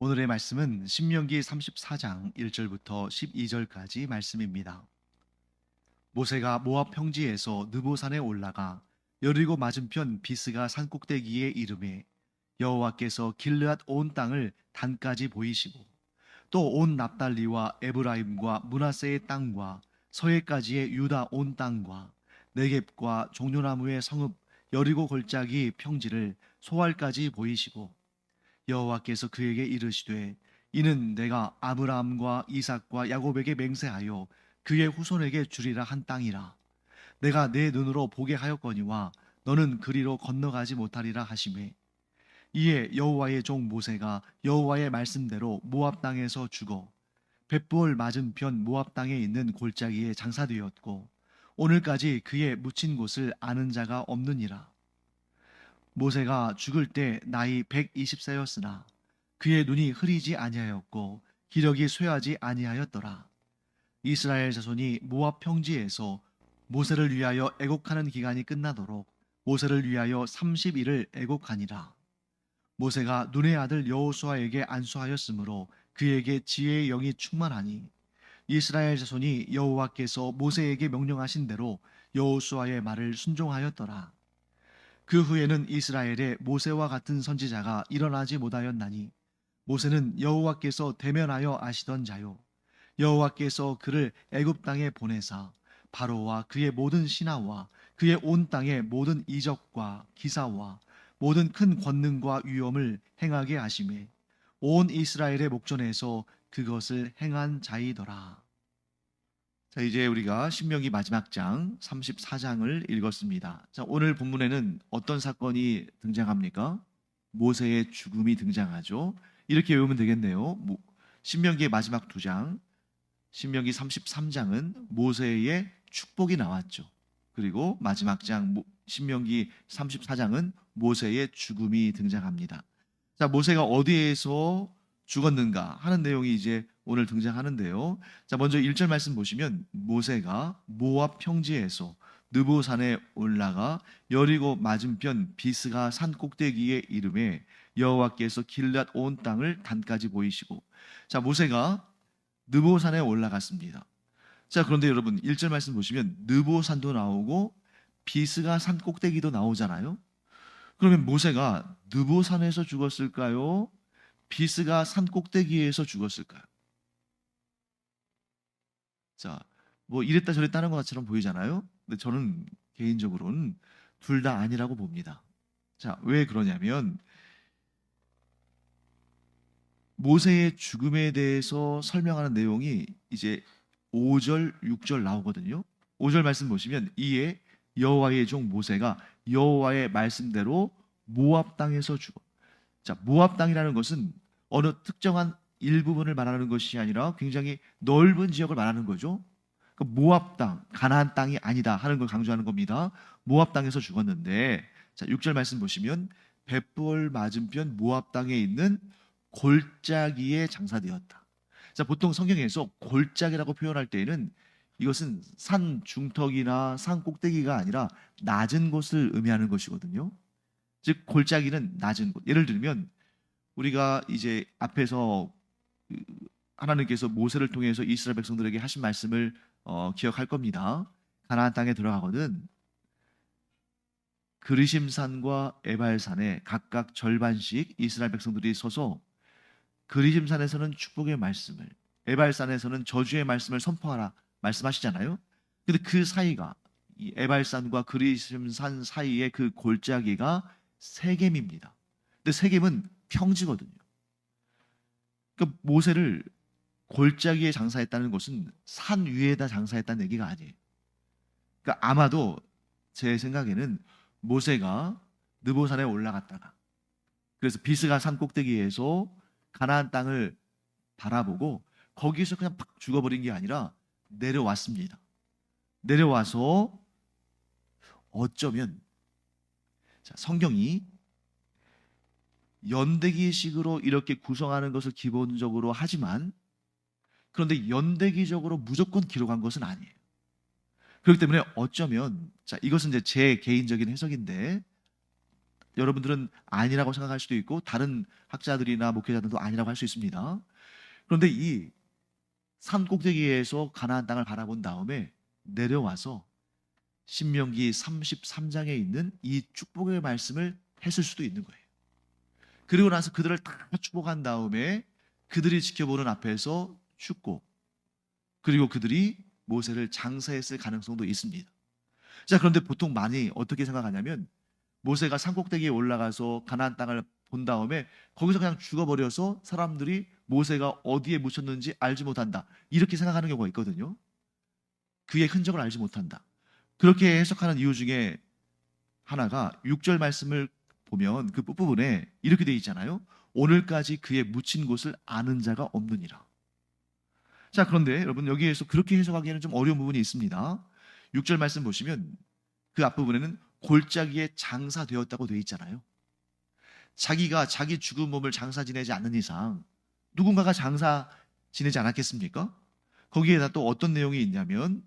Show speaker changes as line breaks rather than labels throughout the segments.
오늘의 말씀은 신명기 34장 1절부터 12절까지 말씀입니다. 모세가 모압 평지에서 느보산에 올라가 여리고 맞은편 비스가 산 꼭대기에 이르매 여호와께서 길르앗 온 땅을 단까지 보이시고 또 온 납달리와 에브라임과 므낫세의 땅과 서해까지의 유다 온 땅과 네겝과 종려나무의 성읍 여리고 골짜기 평지를 소알까지 보이시고 여호와께서 그에게 이르시되 이는 내가 아브라함과 이삭과 야곱에게 맹세하여 그의 후손에게 주리라 한 땅이라. 내가 내 눈으로 보게 하였거니와 너는 그리로 건너가지 못하리라 하시매 이에 여호와의 종 모세가 여호와의 말씀대로 모압 땅에서 죽어 벳부을 맞은편 모압 땅에 있는 골짜기에 장사되었고 오늘까지 그의 묻힌 곳을 아는 자가 없느니라. 모세가 죽을 때 나이 120세였으나 그의 눈이 흐리지 아니하였고 기력이 쇠하지 아니하였더라. 이스라엘 자손이 모압 평지에서 모세를 위하여 애곡하는 기간이 끝나도록 모세를 위하여 30일을 애곡하니라. 모세가 눈의 아들 여호수아에게 안수하였으므로 그에게 지혜의 영이 충만하니 이스라엘 자손이 여호와께서 모세에게 명령하신 대로 여호수아의 말을 순종하였더라. 그 후에는 이스라엘에 모세와 같은 선지자가 일어나지 못하였나니 모세는 여호와께서 대면하여 아시던 자요 여호와께서 그를 애굽 땅에 보내사 바로와 그의 모든 신하와 그의 온 땅의 모든 이적과 기사와 모든 큰 권능과 위엄을 행하게 하심에 온 이스라엘의 목전에서 그것을 행한 자이더라. 자, 이제 우리가 신명기 마지막 장 34장을 읽었습니다. 자, 오늘 본문에는 어떤 사건이 등장합니까? 모세의 죽음이 등장하죠. 이렇게 외우면 되겠네요. 신명기의 마지막 두 장, 신명기 33장은 모세의 축복이 나왔죠. 그리고 마지막 장 신명기 34장은 모세의 죽음이 등장합니다. 자, 모세가 어디에서 죽었는가 하는 내용이 이제 오늘 등장하는데요. 자, 먼저 1절 말씀 보시면 모세가 모압 평지에서 느보산에 올라가 여리고 맞은편 비스가 산 꼭대기에 이름에 여호와께서 길앗 온 땅을 단까지 보이시고. 자, 모세가 느보산에 올라갔습니다. 자, 그런데 여러분 1절 말씀 보시면 느보산도 나오고 비스가 산 꼭대기도 나오잖아요. 그러면 모세가 느보산에서 죽었을까요? 비스가 산 꼭대기에서 죽었을까요? 자, 뭐 이랬다 저랬다 하는 것처럼 보이잖아요. 근데 저는 개인적으로는 둘 다 아니라고 봅니다. 자, 왜 그러냐면 모세의 죽음에 대해서 설명하는 내용이 이제 5절, 6절 나오거든요. 5절 말씀 보시면 이에 여호와의 종 모세가 여호와의 말씀대로 모압 땅에서 죽어. 자, 모압 땅이라는 것은 어느 특정한 일부분을 말하는 것이 아니라 굉장히 넓은 지역을 말하는 거죠. 그 모압 땅, 가나안 땅이 아니다 하는 걸 강조하는 겁니다. 모압 땅에서 죽었는데, 자, 6절 말씀 보시면 벳부을 맞은편 모압 땅에 있는 골짜기에 장사되었다. 자, 보통 성경에서 골짜기라고 표현할 때에는 이것은 산 중턱이나 산 꼭대기가 아니라 낮은 곳을 의미하는 것이거든요. 즉 골짜기는 낮은 곳. 예를 들면 우리가 이제 앞에서 하나님께서 모세를 통해서 이스라엘 백성들에게 하신 말씀을 기억할 겁니다. 가나안 땅에 들어가거든 그리심산과 에발산에 각각 절반씩 이스라엘 백성들이 서서 그리심산에서는 축복의 말씀을, 에발산에서는 저주의 말씀을 선포하라 말씀하시잖아요. 근데 그 사이가 이 에발산과 그리심산 사이의 그 골짜기가 세겜입니다. 근데 세겜은 평지거든요. 그러니까 모세를 골짜기에 장사했다는 것은 산 위에다 장사했다는 얘기가 아니에요. 그러니까 아마도 제 생각에는 모세가 느보산에 올라갔다가 그래서 비스가 산 꼭대기에서 가나안 땅을 바라보고 거기서 그냥 팍 죽어버린 게 아니라 내려왔습니다. 내려와서 어쩌면 자, 성경이 연대기식으로 이렇게 구성하는 것을 기본적으로 하지만 그런데 연대기적으로 무조건 기록한 것은 아니에요. 그렇기 때문에 어쩌면 자, 이것은 이제 제 개인적인 해석인데 여러분들은 아니라고 생각할 수도 있고 다른 학자들이나 목회자들도 아니라고 할 수 있습니다. 그런데 이 산 꼭대기에서 가나안 땅을 바라본 다음에 내려와서 신명기 33장에 있는 이 축복의 말씀을 했을 수도 있는 거예요. 그리고 나서 그들을 다 축복한 다음에 그들이 지켜보는 앞에서 죽고, 그리고 그들이 모세를 장사했을 가능성도 있습니다. 자, 그런데 보통 많이 어떻게 생각하냐면 모세가 산꼭대기에 올라가서 가나안 땅을 본 다음에 거기서 그냥 죽어버려서 사람들이 모세가 어디에 묻혔는지 알지 못한다, 이렇게 생각하는 경우가 있거든요. 그의 흔적을 알지 못한다. 그렇게 해석하는 이유 중에 하나가 6절 말씀을 보면 그 부분에 이렇게 되어 있잖아요. 오늘까지 그의 묻힌 곳을 아는 자가 없느니라. 자, 그런데 여러분, 여기에서 그렇게 해석하기에는 좀 어려운 부분이 있습니다. 6절 말씀 보시면 그 앞부분에는 골짜기에 장사되었다고 되어 있잖아요. 자기가 자기 죽은 몸을 장사 지내지 않는 이상 누군가가 장사 지내지 않았겠습니까? 거기에다 또 어떤 내용이 있냐면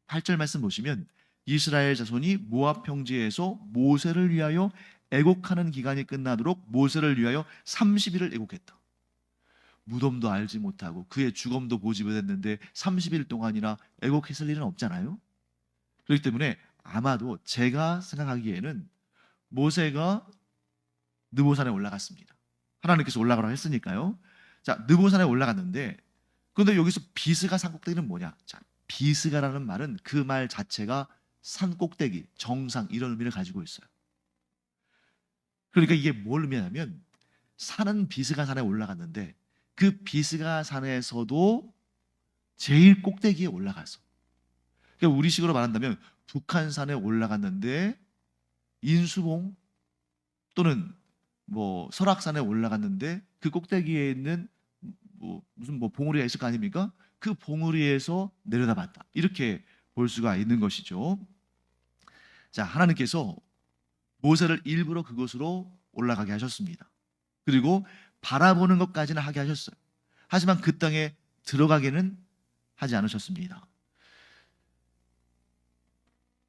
8절 말씀 보시면 이스라엘 자손이 모압 평지에서 모세를 위하여 애곡하는 기간이 끝나도록 모세를 위하여 30일을 애곡했다. 무덤도 알지 못하고 그의 죽음도 보지 못했는데 30일 동안이나 애곡했을 일은 없잖아요. 그렇기 때문에 아마도 제가 생각하기에는 모세가 느보산에 올라갔습니다. 하나님께서 올라가라고 했으니까요. 자, 느보산에 올라갔는데, 그런데 여기서 비스가 산꼭대기는 뭐냐? 자, 비스가라는 말은 그 말 자체가 산꼭대기, 정상, 이런 의미를 가지고 있어요. 그러니까 이게 뭘 의미하냐면 산은 비스가 산에 올라갔는데 그 비스가 산에서도 제일 꼭대기에 올라가서, 그러니까 우리식으로 말한다면 북한산에 올라갔는데 인수봉 또는 뭐 설악산에 올라갔는데 그 꼭대기에 있는 무슨 봉우리가 있을 거 아닙니까? 그 봉우리에서 내려다봤다, 이렇게 볼 수가 있는 것이죠. 자, 하나님께서 모세를 일부러 그곳으로 올라가게 하셨습니다. 그리고 바라보는 것까지는 하게 하셨어요. 하지만 그 땅에 들어가게는 하지 않으셨습니다.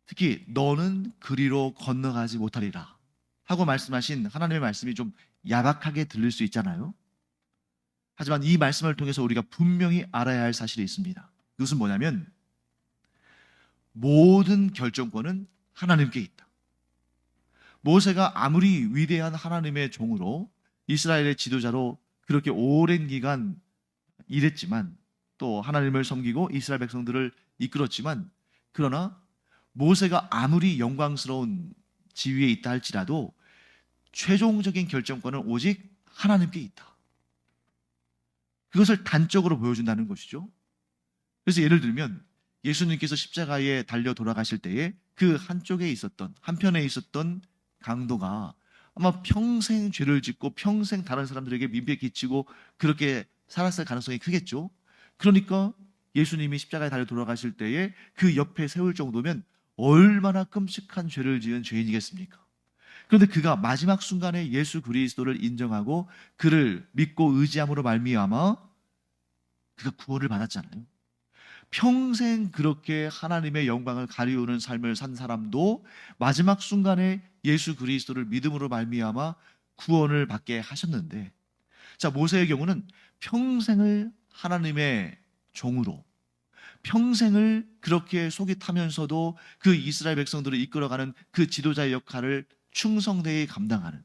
특히 너는 그리로 건너가지 못하리라 하고 말씀하신 하나님의 말씀이 좀 야박하게 들릴 수 있잖아요. 하지만 이 말씀을 통해서 우리가 분명히 알아야 할 사실이 있습니다. 그것은 뭐냐면 모든 결정권은 하나님께 있다. 모세가 아무리 위대한 하나님의 종으로 이스라엘의 지도자로 그렇게 오랜 기간 일했지만, 또 하나님을 섬기고 이스라엘 백성들을 이끌었지만, 그러나 모세가 아무리 영광스러운 지위에 있다 할지라도 최종적인 결정권은 오직 하나님께 있다. 그것을 단적으로 보여준다는 것이죠. 그래서 예를 들면 예수님께서 십자가에 달려 돌아가실 때에 그 한편에 있었던 강도가 아마 평생 죄를 짓고 평생 다른 사람들에게 민폐 끼치고 그렇게 살았을 가능성이 크겠죠. 그러니까 예수님이 십자가에 달려 돌아가실 때에 그 옆에 세울 정도면 얼마나 끔찍한 죄를 지은 죄인이겠습니까? 그런데 그가 마지막 순간에 예수 그리스도를 인정하고 그를 믿고 의지함으로 말미암아 그가 구원을 받았잖아요. 평생 그렇게 하나님의 영광을 가리우는 삶을 산 사람도 마지막 순간에 예수 그리스도를 믿음으로 말미암아 구원을 받게 하셨는데, 자, 모세의 경우는 평생을 하나님의 종으로 평생을 그렇게 속이 타면서도 그 이스라엘 백성들을 이끌어가는 그 지도자의 역할을 충성되이 감당하는,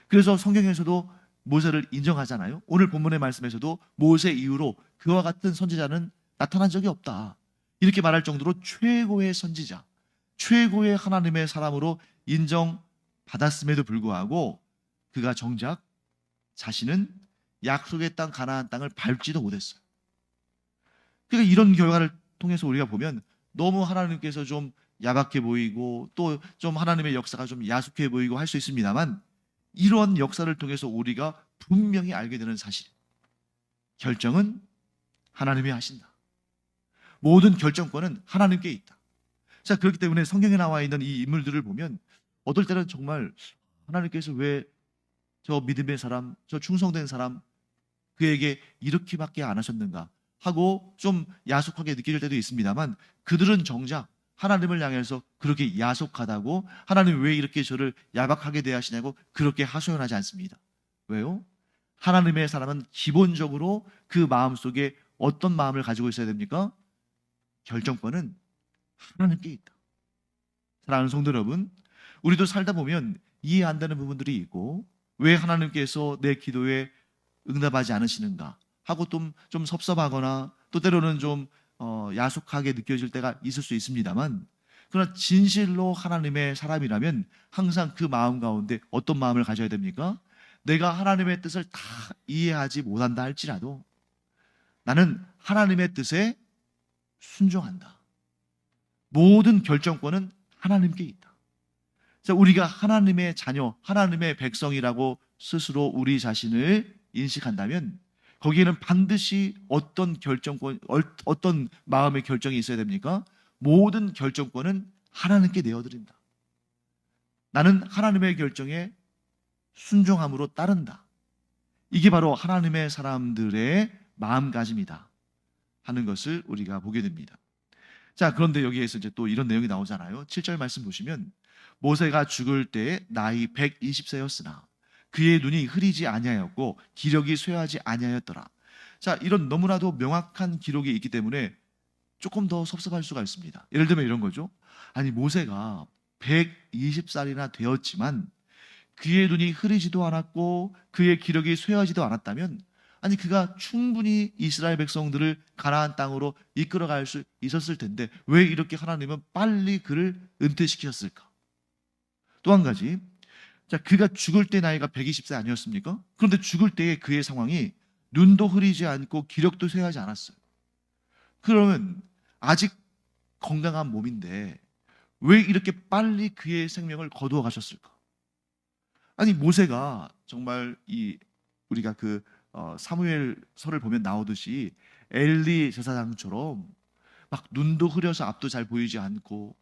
그래서 성경에서도 모세를 인정하잖아요. 오늘 본문의 말씀에서도 모세 이후로 그와 같은 선지자는 나타난 적이 없다, 이렇게 말할 정도로 최고의 선지자, 최고의 하나님의 사람으로 인정받았음에도 불구하고 그가 정작 자신은 약속의 땅 가나안 땅을 밟지도 못했어요. 그러니까 이런 결과를 통해서 우리가 보면 너무 하나님께서 좀 야박해 보이고 또 좀 하나님의 역사가 좀 야속해 보이고 할 수 있습니다만, 이러한 역사를 통해서 우리가 분명히 알게 되는 사실, 결정은 하나님이 하신다. 모든 결정권은 하나님께 있다. 자, 그렇기 때문에 성경에 나와 있는 이 인물들을 보면 어떨 때는 정말 하나님께서 왜 저 믿음의 사람, 저 충성된 사람 그에게 이렇게밖에 안 하셨는가 하고 좀 야속하게 느낄 때도 있습니다만, 그들은 정작 하나님을 향해서 그렇게 야속하다고, 하나님 왜 이렇게 저를 야박하게 대하시냐고 그렇게 하소연하지 않습니다. 왜요? 하나님의 사람은 기본적으로 그 마음속에 어떤 마음을 가지고 있어야 됩니까? 결정권은 하나님께 있다. 사랑하는 성도 여러분, 우리도 살다 보면 이해 안 되는 부분들이 있고, 왜 하나님께서 내 기도에 응답하지 않으시는가 하고 좀 섭섭하거나 또 때로는 좀 야속하게 느껴질 때가 있을 수 있습니다만, 그러나 진실로 하나님의 사람이라면 항상 그 마음 가운데 어떤 마음을 가져야 됩니까? 내가 하나님의 뜻을 다 이해하지 못한다 할지라도 나는 하나님의 뜻에 순종한다. 모든 결정권은 하나님께 있다. 자, 우리가 하나님의 자녀, 하나님의 백성이라고 스스로 우리 자신을 인식한다면 거기에는 반드시 어떤 결정권, 어떤 마음의 결정이 있어야 됩니까? 모든 결정권은 하나님께 내어드린다. 나는 하나님의 결정에 순종함으로 따른다. 이게 바로 하나님의 사람들의 마음가짐이다 하는 것을 우리가 보게 됩니다. 자, 그런데 여기에서 이제 또 이런 내용이 나오잖아요. 7절 말씀 보시면 모세가 죽을 때 나이 120세였으나 그의 눈이 흐리지 아니하였고 기력이 쇠하지 아니하였더라. 자, 이런 너무나도 명확한 기록이 있기 때문에 조금 더 섭섭할 수가 있습니다. 예를 들면 이런 거죠. 아니, 모세가 120살이나 되었지만 그의 눈이 흐리지도 않았고 그의 기력이 쇠하지도 않았다면, 아니 그가 충분히 이스라엘 백성들을 가나안 땅으로 이끌어갈 수 있었을 텐데 왜 이렇게 하나님은 빨리 그를 은퇴시키셨을까? 또 한 가지, 자, 그가 죽을 때 나이가 120세 아니었습니까? 그런데 죽을 때의 그의 상황이 눈도 흐리지 않고 기력도 쇠하지 않았어요. 그러면 아직 건강한 몸인데 왜 이렇게 빨리 그의 생명을 거두어 가셨을까? 아니, 모세가 정말 우리가 사무엘서를 보면 나오듯이 엘리 제사장처럼 막 눈도 흐려서 앞도 잘 보이지 않고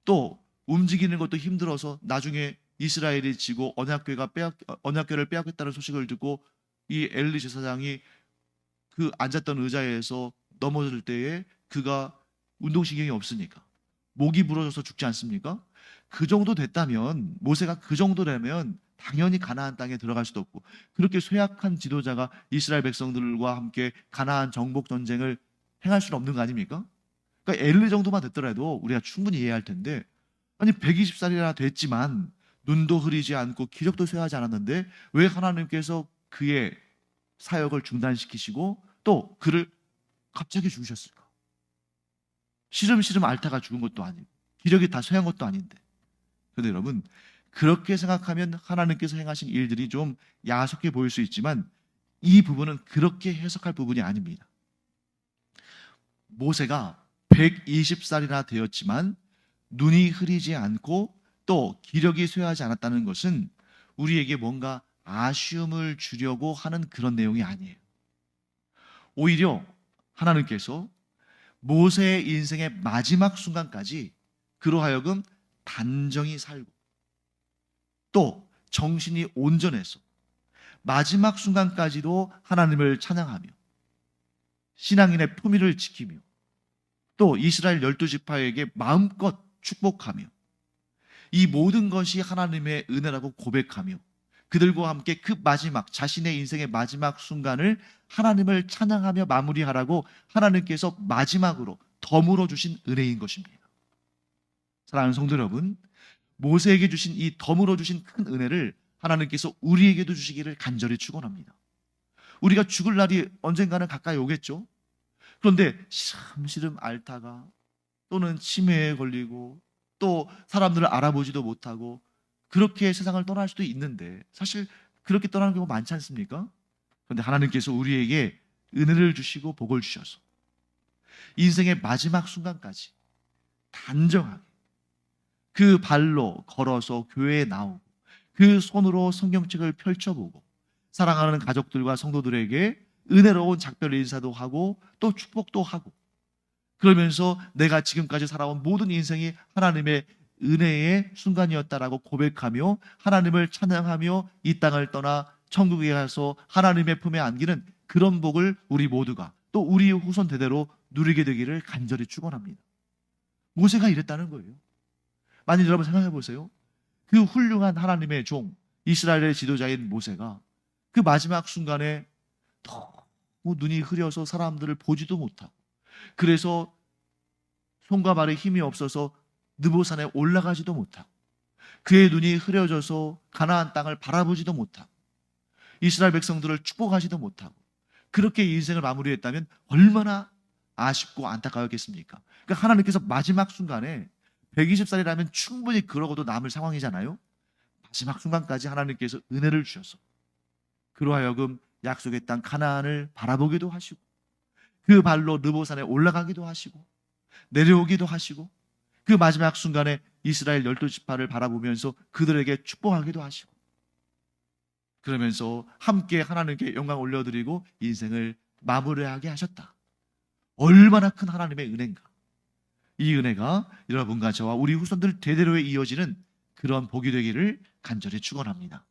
또 움직이는 것도 힘들어서 나중에 이스라엘이 지고 언약궤를 빼앗겼다는 소식을 듣고 이 엘리 제사장이 그 앉았던 의자에서 넘어질 때에 그가 운동신경이 없으니까 목이 부러져서 죽지 않습니까? 그 정도 됐다면, 모세가 그 정도 되면 당연히 가나안 땅에 들어갈 수도 없고, 그렇게 쇠약한 지도자가 이스라엘 백성들과 함께 가나안 정복 전쟁을 행할 수는 없는 거 아닙니까? 그러니까 엘리 정도만 됐더라도 우리가 충분히 이해할 텐데, 아니 120살이나 됐지만 눈도 흐리지 않고 기력도 쇠하지 않았는데 왜 하나님께서 그의 사역을 중단시키시고 또 그를 갑자기 죽으셨을까? 시름시름 앓다가 죽은 것도 아니고 기력이 다 쇠한 것도 아닌데. 그런데 여러분, 그렇게 생각하면 하나님께서 행하신 일들이 좀 야속해 보일 수 있지만 이 부분은 그렇게 해석할 부분이 아닙니다. 모세가 120살이나 되었지만 눈이 흐리지 않고 또 기력이 쇠하지 않았다는 것은 우리에게 뭔가 아쉬움을 주려고 하는 그런 내용이 아니에요. 오히려 하나님께서 모세의 인생의 마지막 순간까지 그로 하여금 단정히 살고 또 정신이 온전해서 마지막 순간까지도 하나님을 찬양하며 신앙인의 품위를 지키며 또 이스라엘 12지파에게 마음껏 축복하며 이 모든 것이 하나님의 은혜라고 고백하며 그들과 함께 그 마지막, 자신의 인생의 마지막 순간을 하나님을 찬양하며 마무리하라고 하나님께서 마지막으로 덤으로 주신 은혜인 것입니다. 사랑하는 성도 여러분, 모세에게 주신 이 덤으로 주신 큰 은혜를 하나님께서 우리에게도 주시기를 간절히 축원합니다. 우리가 죽을 날이 언젠가는 가까이 오겠죠. 그런데 시름시름 앓다가 또는 치매에 걸리고 또 사람들을 알아보지도 못하고 그렇게 세상을 떠날 수도 있는데, 사실 그렇게 떠나는 경우가 많지 않습니까? 그런데 하나님께서 우리에게 은혜를 주시고 복을 주셔서 인생의 마지막 순간까지 단정하게 그 발로 걸어서 교회에 나오고 그 손으로 성경책을 펼쳐보고 사랑하는 가족들과 성도들에게 은혜로운 작별 인사도 하고 또 축복도 하고, 그러면서 내가 지금까지 살아온 모든 인생이 하나님의 은혜의 순간이었다라고 고백하며 하나님을 찬양하며 이 땅을 떠나 천국에 가서 하나님의 품에 안기는 그런 복을 우리 모두가 또 우리 후손 대대로 누리게 되기를 간절히 축원합니다. 모세가 이랬다는 거예요. 만일 여러분 생각해 보세요. 그 훌륭한 하나님의 종, 이스라엘의 지도자인 모세가 그 마지막 순간에 너무 눈이 흐려서 사람들을 보지도 못하고, 그래서 손과 발에 힘이 없어서 느보산에 올라가지도 못하고, 그의 눈이 흐려져서 가나안 땅을 바라보지도 못하고, 이스라엘 백성들을 축복하지도 못하고, 그렇게 인생을 마무리했다면 얼마나 아쉽고 안타까웠겠습니까? 그러니까 하나님께서 마지막 순간에 120살이라면 충분히 그러고도 남을 상황이잖아요. 마지막 순간까지 하나님께서 은혜를 주셔서 그로 하여금 약속의 땅 가나안을 바라보기도 하시고, 그 발로 느보산에 올라가기도 하시고, 내려오기도 하시고, 그 마지막 순간에 이스라엘 12지파를 바라보면서 그들에게 축복하기도 하시고, 그러면서 함께 하나님께 영광 올려드리고 인생을 마무리하게 하셨다. 얼마나 큰 하나님의 은혜인가. 이 은혜가 여러분과 저와 우리 후손들 대대로에 이어지는 그런 복이 되기를 간절히 축원합니다.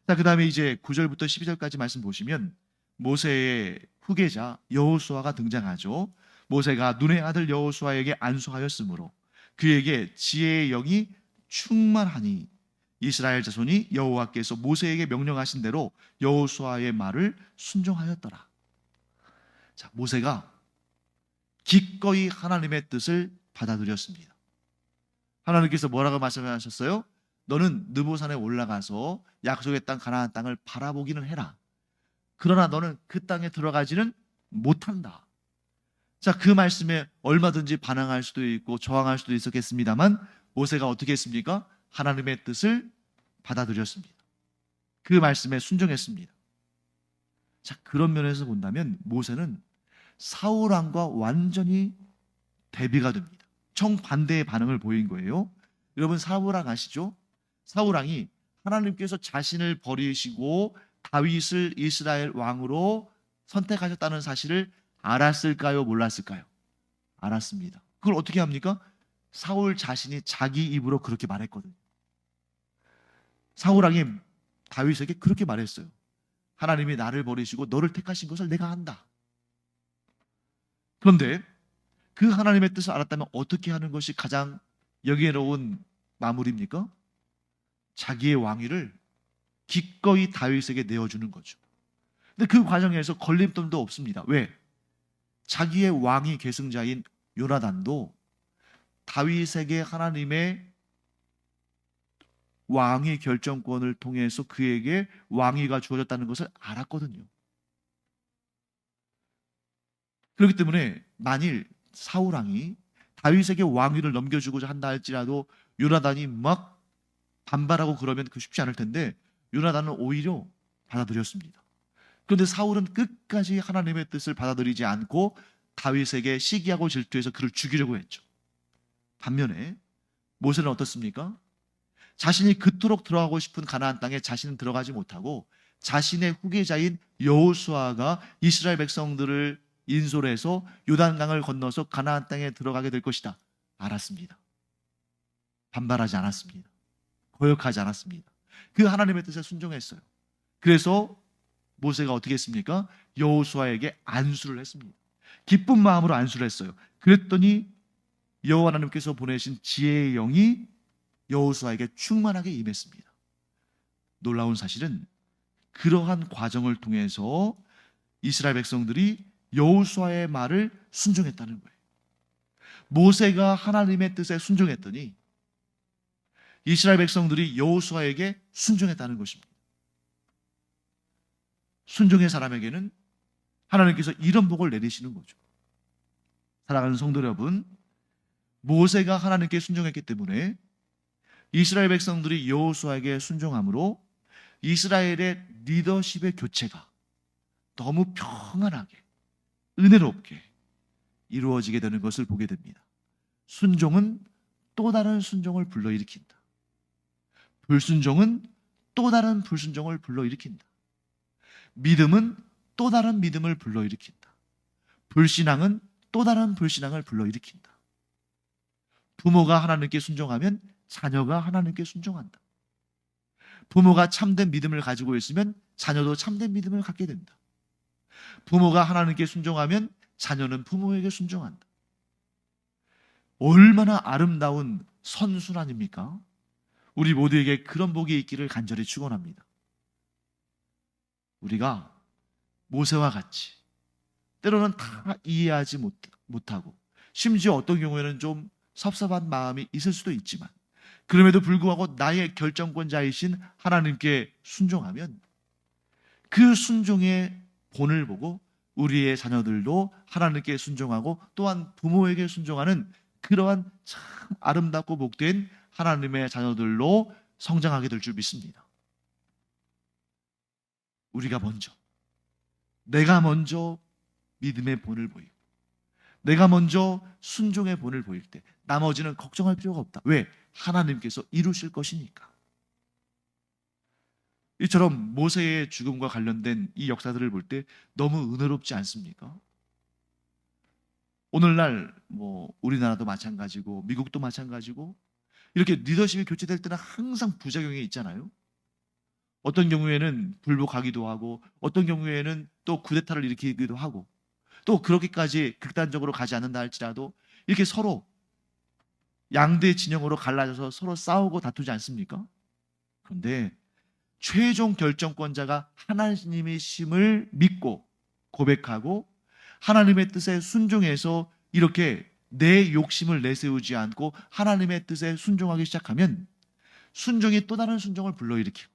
자, 그 다음에 이제 9절부터 12절까지 말씀 보시면 모세의 후계자 여호수아가 등장하죠. 모세가 눈의 아들 여호수아에게 안수하였으므로 그에게 지혜의 영이 충만하니 이스라엘 자손이 여호와께서 모세에게 명령하신 대로 여호수아의 말을 순종하였더라. 자, 모세가 기꺼이 하나님의 뜻을 받아들였습니다. 하나님께서 뭐라고 말씀하셨어요? 너는 느보산에 올라가서 약속의 땅 가나안 땅을 바라보기는 해라. 그러나 너는 그 땅에 들어가지는 못한다. 자, 그 말씀에 얼마든지 반항할 수도 있고 저항할 수도 있었겠습니다만 모세가 어떻게 했습니까? 하나님의 뜻을 받아들였습니다. 그 말씀에 순종했습니다. 자, 그런 면에서 본다면 모세는 사울왕과 완전히 대비가 됩니다. 정반대의 반응을 보인 거예요. 여러분, 사울왕 아시죠? 사울왕이 하나님께서 자신을 버리시고 다윗을 이스라엘 왕으로 선택하셨다는 사실을 알았을까요? 몰랐을까요? 알았습니다. 그걸 어떻게 합니까? 사울 자신이 자기 입으로 그렇게 말했거든요. 사울왕이 다윗에게 그렇게 말했어요. 하나님이 나를 버리시고 너를 택하신 것을 내가 안다. 그런데 그 하나님의 뜻을 알았다면 어떻게 하는 것이 가장 영예로운 마무리입니까? 자기의 왕위를 기꺼이 다윗에게 내어주는 거죠. 근데 그 과정에서 걸림돌도 없습니다. 왜? 자기의 왕위 계승자인 요나단도 다윗에게 하나님의 왕위 결정권을 통해서 그에게 왕위가 주어졌다는 것을 알았거든요. 그렇기 때문에 만일 사울왕이 다윗에게 왕위를 넘겨주고자 한다 할지라도 요나단이 막 반발하고 그러면 그 쉽지 않을 텐데 요나단은 오히려 받아들였습니다. 그런데 사울은 끝까지 하나님의 뜻을 받아들이지 않고 다윗에게 시기하고 질투해서 그를 죽이려고 했죠. 반면에 모세는 어떻습니까? 자신이 그토록 들어가고 싶은 가나안 땅에 자신은 들어가지 못하고 자신의 후계자인 여호수아가 이스라엘 백성들을 인솔해서 요단강을 건너서 가나안 땅에 들어가게 될 것이다. 알았습니다. 반발하지 않았습니다. 거역하지 않았습니다. 그 하나님의 뜻에 순종했어요. 그래서 모세가 어떻게 했습니까? 여호수아에게 안수를 했습니다. 기쁜 마음으로 안수를 했어요. 그랬더니 여호와 하나님께서 보내신 지혜의 영이 여호수아에게 충만하게 임했습니다. 놀라운 사실은 그러한 과정을 통해서 이스라엘 백성들이 여호수아의 말을 순종했다는 거예요. 모세가 하나님의 뜻에 순종했더니 이스라엘 백성들이 여호수아에게 순종했다는 것입니다. 순종의 사람에게는 하나님께서 이런 복을 내리시는 거죠. 사랑하는 성도 여러분, 모세가 하나님께 순종했기 때문에 이스라엘 백성들이 여호수아에게 순종함으로 이스라엘의 리더십의 교체가 너무 평안하게 은혜롭게 이루어지게 되는 것을 보게 됩니다. 순종은 또 다른 순종을 불러일으킨다. 불순종은 또 다른 불순종을 불러일으킨다. 믿음은 또 다른 믿음을 불러일으킨다. 불신앙은 또 다른 불신앙을 불러일으킨다. 부모가 하나님께 순종하면 자녀가 하나님께 순종한다. 부모가 참된 믿음을 가지고 있으면 자녀도 참된 믿음을 갖게 된다. 부모가 하나님께 순종하면 자녀는 부모에게 순종한다. 얼마나 아름다운 선순 아닙니까? 우리 모두에게 그런 복이 있기를 간절히 축원합니다. 우리가 모세와 같이 때로는 다 이해하지 못하고 심지어 어떤 경우에는 좀 섭섭한 마음이 있을 수도 있지만 그럼에도 불구하고 나의 결정권자이신 하나님께 순종하면 그 순종의 본을 보고 우리의 자녀들도 하나님께 순종하고 또한 부모에게 순종하는 그러한 참 아름답고 복된 하나님의 자녀들로 성장하게 될 줄 믿습니다. 우리가 먼저, 내가 먼저 믿음의 본을 보이고 내가 먼저 순종의 본을 보일 때 나머지는 걱정할 필요가 없다. 왜? 하나님께서 이루실 것이니까. 이처럼 모세의 죽음과 관련된 이 역사들을 볼 때 너무 은혜롭지 않습니까? 오늘날 우리나라도 마찬가지고 미국도 마찬가지고 이렇게 리더십이 교체될 때는 항상 부작용이 있잖아요. 어떤 경우에는 불복하기도 하고 어떤 경우에는 또 쿠데타를 일으키기도 하고 또 그렇게까지 극단적으로 가지 않는다 할지라도 이렇게 서로 양대 진영으로 갈라져서 서로 싸우고 다투지 않습니까? 그런데 최종 결정권자가 하나님이심을 믿고 고백하고 하나님의 뜻에 순종해서 이렇게 내 욕심을 내세우지 않고 하나님의 뜻에 순종하기 시작하면 순종이 또 다른 순종을 불러일으키고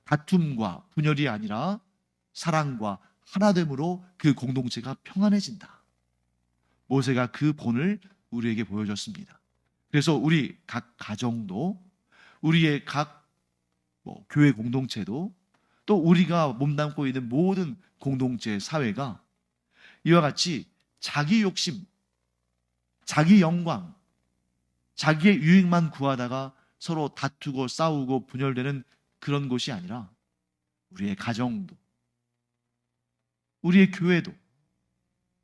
다툼과 분열이 아니라 사랑과 하나됨으로 그 공동체가 평안해진다. 모세가 그 본을 우리에게 보여줬습니다. 그래서 우리 각 가정도 우리의 각 교회 공동체도 또 우리가 몸담고 있는 모든 공동체 사회가 이와 같이 자기 욕심, 자기 영광, 자기의 유익만 구하다가 서로 다투고 싸우고 분열되는 그런 곳이 아니라 우리의 가정도, 우리의 교회도,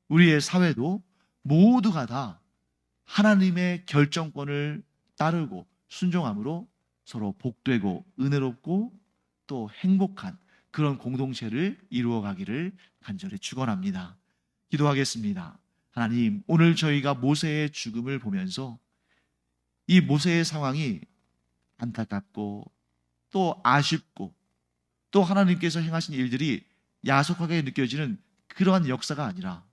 우리의 사회도 모두가 다 하나님의 결정권을 따르고 순종함으로 서로 복되고 은혜롭고 또 행복한 그런 공동체를 이루어가기를 간절히 축원합니다. 기도하겠습니다. 하나님, 오늘 저희가 모세의 죽음을 보면서 이 모세의 상황이 안타깝고 또 아쉽고 또 하나님께서 행하신 일들이 야속하게 느껴지는 그러한 역사가 아니라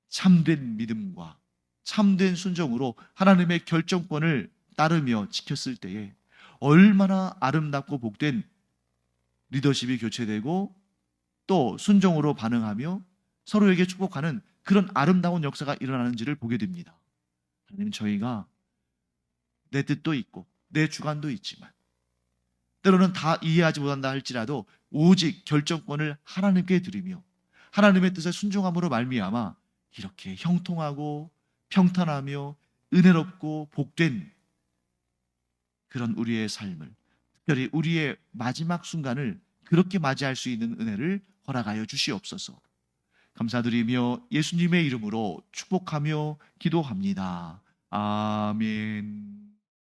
참된 믿음과 참된 순종으로 하나님의 결정권을 따르며 지켰을 때에 얼마나 아름답고 복된 리더십이 교체되고 또 순종으로 반응하며 서로에게 축복하는 그런 아름다운 역사가 일어나는지를 보게 됩니다. 하나님, 저희가 내 뜻도 있고 내 주관도 있지만 때로는 다 이해하지 못한다 할지라도 오직 결정권을 하나님께 드리며 하나님의 뜻에 순종함으로 말미암아 이렇게 형통하고 평탄하며 은혜롭고 복된 그런 우리의 삶을, 특별히 우리의 마지막 순간을 그렇게 맞이할 수 있는 은혜를 허락하여 주시옵소서. 감사드리며 예수님의 이름으로 축복하며 기도합니다. 아멘.